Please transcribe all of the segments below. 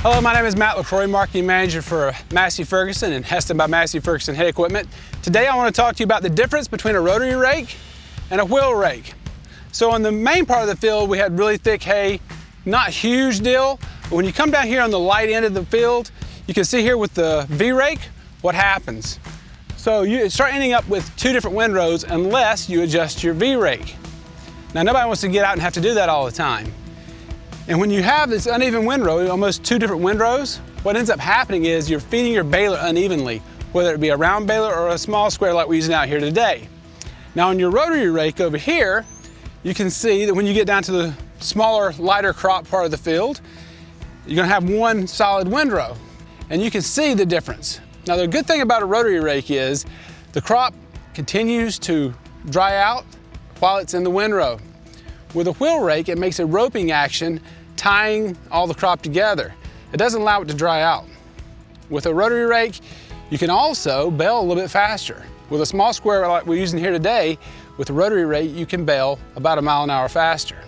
Hello, my name is Matt LaCroix, Marketing Manager for Massey Ferguson and Hesston by Massey Ferguson Hay Equipment. Today I want to talk to you about the difference between a rotary rake and a wheel rake. So on the main part of the field we had really thick hay, not a huge deal, but when you come down here on the light end of the field, you can see here with the V-rake what happens. So you start ending up with two different windrows unless you adjust your V-rake. Now nobody wants to get out and have to do that all the time. And when you have this uneven windrow, almost two different windrows, what ends up happening is you're feeding your baler unevenly, whether it be a round baler or a small square like we're using out here today. Now on your rotary rake over here, you can see that when you get down to the smaller, lighter crop part of the field, you're gonna have one solid windrow, and you can see the difference. Now the good thing about a rotary rake is the crop continues to dry out while it's in the windrow. With a wheel rake, it makes a roping action, tying all the crop together. It doesn't allow it to dry out. With a rotary rake, you can also bale a little bit faster. With a small square like we're using here today, with a rotary rake, you can bale about 1 mile an hour faster.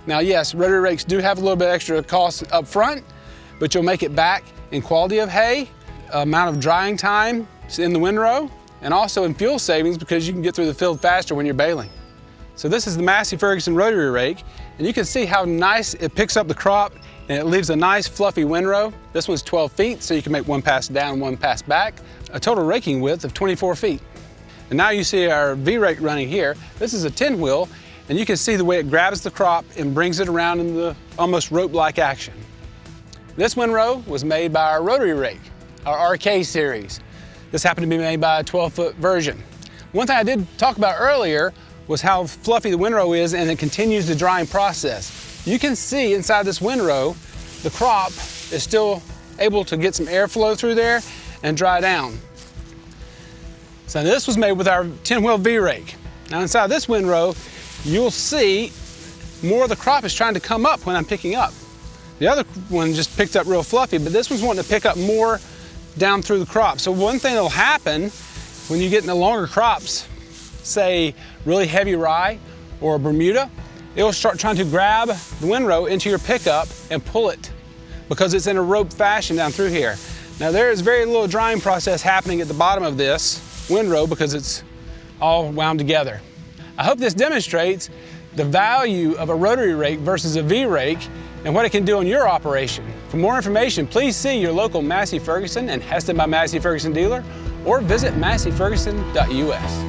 Now yes, rotary rakes do have a little bit extra cost up front, but you'll make it back in quality of hay, amount of drying time in the windrow, and also in fuel savings because you can get through the field faster when you're baling. So this is the Massey Ferguson rotary rake, and you can see how nice it picks up the crop and it leaves a nice fluffy windrow. This one's 12 feet, so you can make one pass down and one pass back, a total raking width of 24 feet. And now you see our V-rake running here. This is a 10 wheel, and you can see the way it grabs the crop and brings it around in the almost rope-like action. This windrow was made by our rotary rake, our RK series. This happened to be made by a 12-foot version. One thing I did talk about earlier was how fluffy the windrow is, and it continues the drying process. You can see inside this windrow, the crop is still able to get some airflow through there and dry down. So this was made with our 10-wheel V-rake. Now inside this windrow, you'll see more of the crop is trying to come up when I'm picking up. The other one just picked up real fluffy, but this one's wanting to pick up more down through the crop. So one thing that'll happen when you get into longer crops, say really heavy rye or Bermuda, it'll start trying to grab the windrow into your pickup and pull it because it's in a rope fashion down through here. Now there is very little drying process happening at the bottom of this windrow because it's all wound together. I hope this demonstrates the value of a rotary rake versus a V-rake and what it can do on your operation. For more information, please see your local Massey Ferguson and Hesston by Massey Ferguson dealer or visit masseyferguson.us.